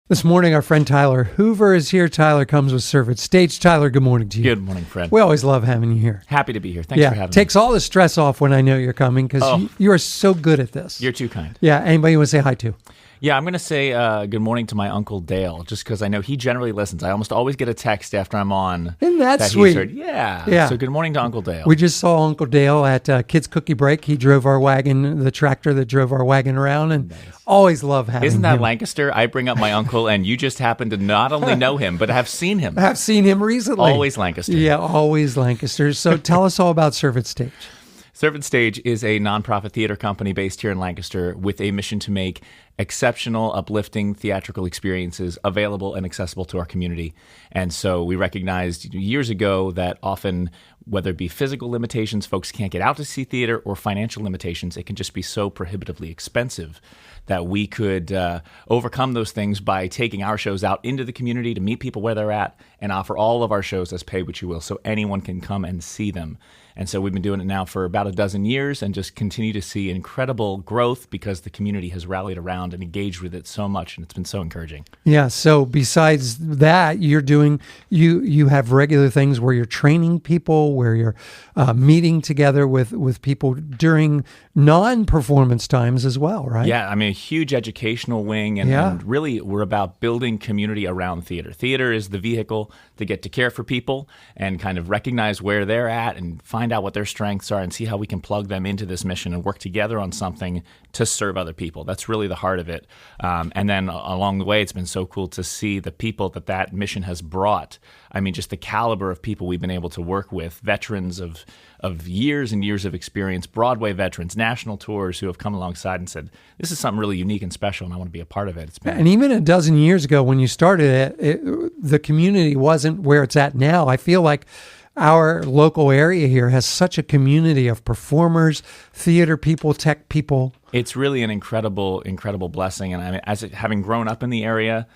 This morning, our friend Tyler Hoover is here. Tyler comes with Servant Stage. Tyler, good morning to you. Good morning, Fred. We always love having you here. Happy to be here. Thanks for having me. Takes all the stress off when I know you're coming because you are so good at this. You're too kind. Yeah, anybody you want to say hi to? Yeah, I'm going to say good morning to my Uncle Dale, just because I know he generally listens. I almost always get a text after I'm on. Isn't that he's sweet? heard. Yeah. So good morning to Uncle Dale. We just saw Uncle Dale at Kids Cookie Break. He drove our wagon, the tractor that drove our wagon around, and always love having him. Isn't that Lancaster? I bring up my uncle, and you just happen to not only know him, but have seen him. I've seen him recently. Always Lancaster. Yeah, always Lancaster. So tell us all about Servant Stage. Servant Stage is a nonprofit theater company based here in Lancaster with a mission to make exceptional, uplifting theatrical experiences available and accessible to our community. And so we recognized years ago that often, whether it be physical limitations, folks can't get out to see theater, or financial limitations, it can just be so prohibitively expensive that we could overcome those things by taking our shows out into the community to meet people where they're at and offer all of our shows as pay what you will, so anyone can come and see them. And so we've been doing it now for about a dozen years and just continue to see incredible growth because the community has rallied around and engaged with it so much, and it's been so encouraging. Yeah, so besides that, you're doing, you have regular things where you're training people, where you're meeting together with people during non-performance times as well, right? Yeah, I mean, a huge educational wing, and really we're about building community around theater. Theater is the vehicle to get to care for people and kind of recognize where they're at and find out what their strengths are and see how we can plug them into this mission and work together on something to serve other people. That's really the heart of it. And then along the way, it's been so cool to see the people that mission has brought. I mean, just the caliber of people we've been able to work with, veterans of years and years of experience, Broadway veterans, national tours who have come alongside and said, this is something really unique and special, and I want to be a part of it. And even a dozen years ago when you started it, the community wasn't where it's at now. I feel like our local area here has such a community of performers, theater people, tech people. It's really an incredible, incredible blessing. And I mean, having grown up in the area,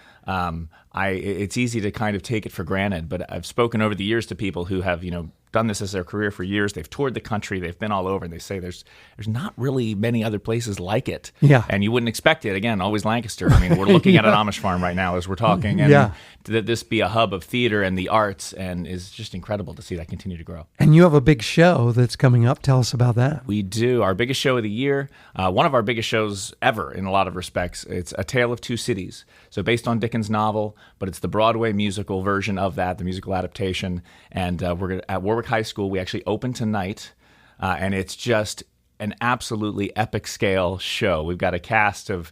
it's easy to kind of take it for granted. But I've spoken over the years to people who have, done this as their career for years. They've toured the country. They've been all over, and they say there's not really many other places like it. Yeah. And you wouldn't expect it. Again, always Lancaster. I mean, we're looking at an Amish farm right now as we're talking. And that this be a hub of theater and the arts, and is just incredible to see that continue to grow. And you have a big show that's coming up. Tell us about that. We do. Our biggest show of the year, one of our biggest shows ever in a lot of respects. It's A Tale of Two Cities. So based on Dickens' novel, but it's the Broadway musical version of that, the musical adaptation. And we're at Warwick High School. We actually open tonight, and it's just an absolutely epic scale show. We've got a cast of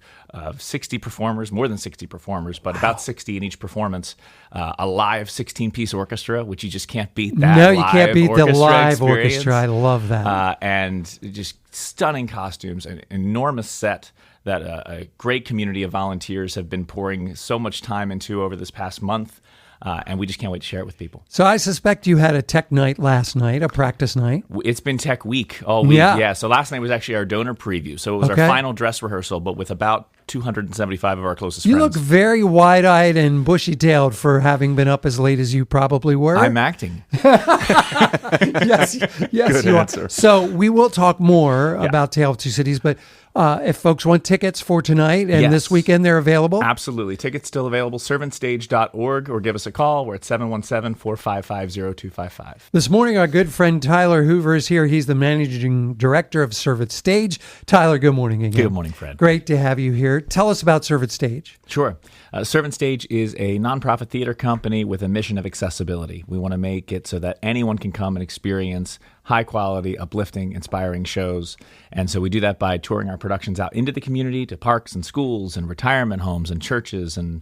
60 performers, more than 60 performers, but about 60 in each performance. A live 16-piece orchestra, which you just can't beat that. No, you can't beat the live experience. orchestra. I love that. And just stunning costumes, an enormous set that a great community of volunteers have been pouring so much time into over this past month. And we just can't wait to share it with people. So I suspect you had a tech night last night, a practice night. It's been tech week all week. Yeah. So last night was actually our donor preview. So it was our final dress rehearsal, but with about 275 of our closest friends. You look very wide-eyed and bushy-tailed for having been up as late as you probably were. I'm acting. yes, Good you answer. are. So we will talk more about Tale of Two Cities, but if folks want tickets for tonight and this weekend, they're available? Absolutely. Tickets still available, servantstage.org, or give us a call. We're at 717-455-0255. This morning, our good friend Tyler Hoover is here. He's the managing director of Servant Stage. Tyler, good morning again. Good morning, Fred. Great to have you here. Tell us about Servant Stage. Sure. Servant Stage is a nonprofit theater company with a mission of accessibility. We want to make it so that anyone can come and experience high-quality, uplifting, inspiring shows. And so we do that by touring our productions out into the community to parks and schools and retirement homes and churches. And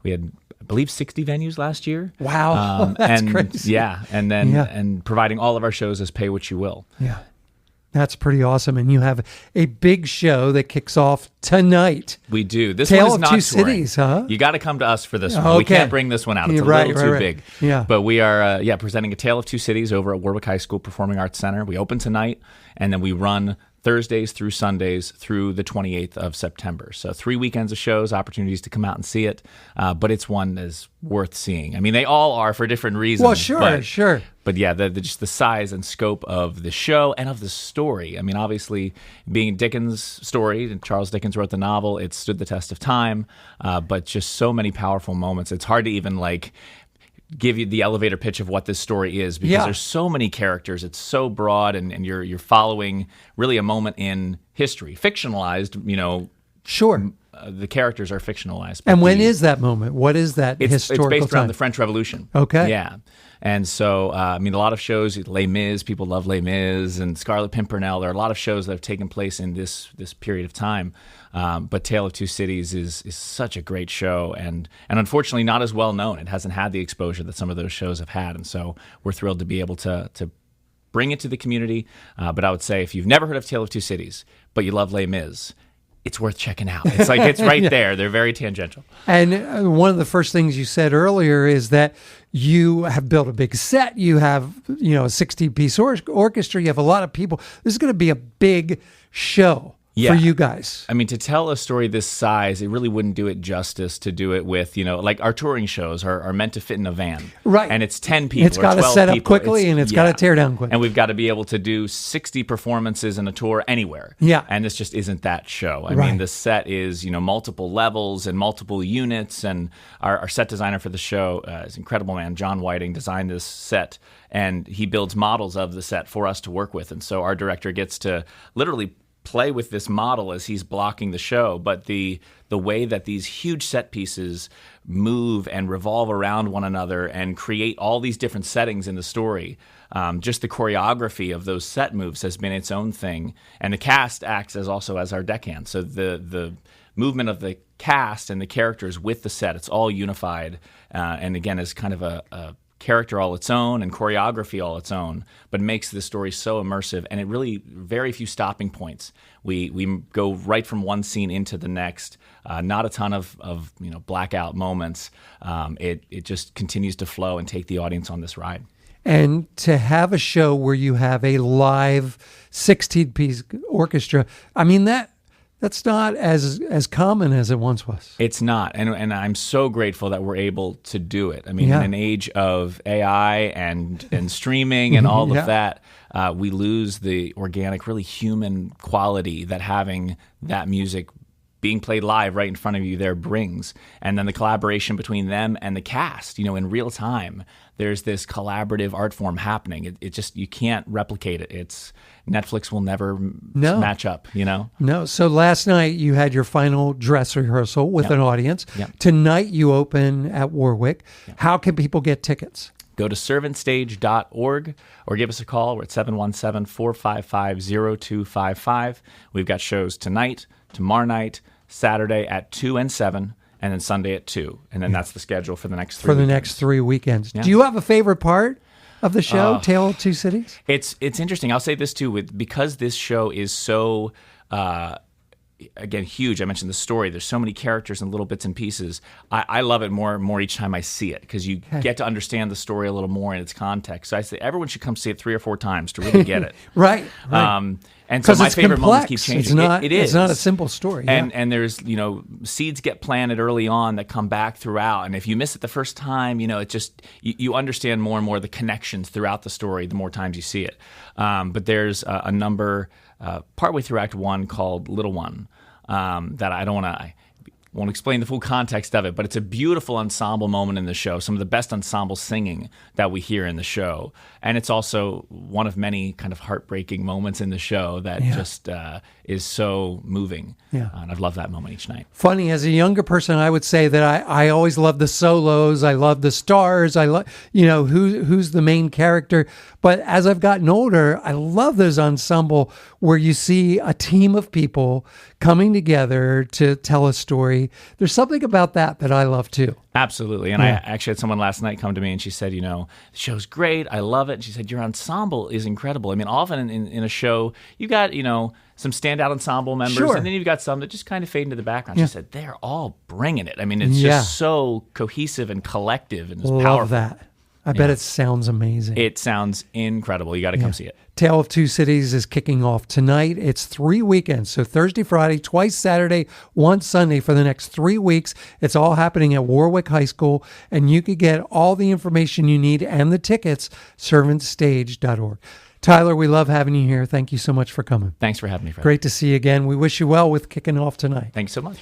we had, I believe, 60 venues last year. Wow, that's crazy. Yeah, and then and providing all of our shows as pay what you will. Yeah. That's pretty awesome. And you have a big show that kicks off tonight. We do. This Tale one is not of Two touring. Cities, huh? You got to come to us for this one. Okay. We can't bring this one out. It's a little too big. Yeah. But we are presenting A Tale of Two Cities over at Warwick High School Performing Arts Center. We open tonight, and then we run Thursdays through Sundays through the 28th of September. So 3 weekends of shows, opportunities to come out and see it. But it's one that's worth seeing. I mean, they all are for different reasons. Well, sure. But yeah, just the size and scope of the show and of the story. I mean, obviously, being Dickens' story, and Charles Dickens wrote the novel, it stood the test of time. But just so many powerful moments. It's hard to even give you the elevator pitch of what this story is because there's so many characters. It's so broad, and you're following really a moment in history, fictionalized. Sure. The characters are fictionalized. And when is that moment? What is that historical It's based time? around the French Revolution. Okay. Yeah. And so, a lot of shows, Les Mis, people love Les Mis, and Scarlet Pimpernel. There are a lot of shows that have taken place in this period of time. But Tale of Two Cities is such a great show, and unfortunately not as well known. It hasn't had the exposure that some of those shows have had, and so we're thrilled to be able to bring it to the community. But I would say if you've never heard of Tale of Two Cities, but you love Les Mis, it's worth checking out. It's it's right there. They're very tangential. And one of the first things you said earlier is that you have built a big set. You have, a 60-piece orchestra. You have a lot of people. This is going to be a big show. Yeah. For you guys. I mean, to tell a story this size, it really wouldn't do it justice to do it with, like our touring shows are meant to fit in a van. Right. And it's 10 people. It's got to set up quickly and it's got to tear down quickly. And we've got to be able to do 60 performances in a tour anywhere. Yeah. And this just isn't that show. I mean, the set is, multiple levels and multiple units. And our set designer for the show is an incredible man. John Whiting designed this set. And he builds models of the set for us to work with. And so our director gets to literally play with this model as he's blocking the show, but the way that these huge set pieces move and revolve around one another and create all these different settings in the story, just the choreography of those set moves has been its own thing, and the cast acts as our deckhand. So the movement of the cast and the characters with the set, it's all unified, and again is kind of a character all its own and choreography all its own, but makes the story so immersive, and it really very few stopping points. We go right from one scene into the next, not a ton of blackout moments. It just continues to flow and take the audience on this ride. And to have a show where you have a live 16-piece orchestra, I mean that's not as common as it once was. It's not, and I'm so grateful that we're able to do it. I mean, in an age of AI and streaming and all of that, we lose the organic, really human quality that having that music being played live right in front of you there brings. And then the collaboration between them and the cast, in real time, there's this collaborative art form happening. It just, you can't replicate it. Netflix will never match up, No. So last night you had your final dress rehearsal with an audience. Yep. Tonight you open at Warwick. Yep. How can people get tickets? Go to servantstage.org or give us a call. We're at 717-455-0255. We've got shows tonight, tomorrow night, Saturday at 2 and 7, and then Sunday at 2. And then that's the schedule for the next 3 weekends. Next 3 weekends. Yeah. Do you have a favorite part of the show, Tale of Two Cities? It's interesting. I'll say this too, because this show is so again huge. I mentioned the story. There's so many characters and little bits and pieces. I love it more each time I see it because you get to understand the story a little more in its context. So I say everyone should come see it 3 or 4 times to really get it. Right. And so my favorite complex. moments keep changing. It is. It's not a simple story. And there's, seeds get planted early on that come back throughout. And if you miss it the first time, it just, you understand more and more the connections throughout the story the more times you see it. But there's a number partway through Act 1 called Little One that I won't explain the full context of it, but it's a beautiful ensemble moment in the show, some of the best ensemble singing that we hear in the show. And it's also one of many kind of heartbreaking moments in the show that just is so moving. Yeah. And I've loved that moment each night. Funny, as a younger person, I would say that I always love the solos. I love the stars. I love, who's the main character. But as I've gotten older, I love those ensemble where you see a team of people coming together to tell a story. There's something about that I love too. Absolutely. And I actually had someone last night come to me and she said, the show's great. I love it. And she said, your ensemble is incredible. I mean, often in a show, you got, some standout ensemble members, and then you've got some that just kind of fade into the background. She said, they're all bringing it. I mean, it's just so cohesive and collective and it's powerful. Love that. I bet it sounds amazing. It sounds incredible. You got to come see it. Tale of Two Cities is kicking off tonight. It's 3 weekends, so Thursday, Friday, twice Saturday, once Sunday for the next 3 weeks. It's all happening at Warwick High School, and you can get all the information you need and the tickets, servantstage.org. Tyler, we love having you here. Thank you so much for coming. Thanks for having me, Fred. Great to see you again. We wish you well with kicking off tonight. Thanks so much.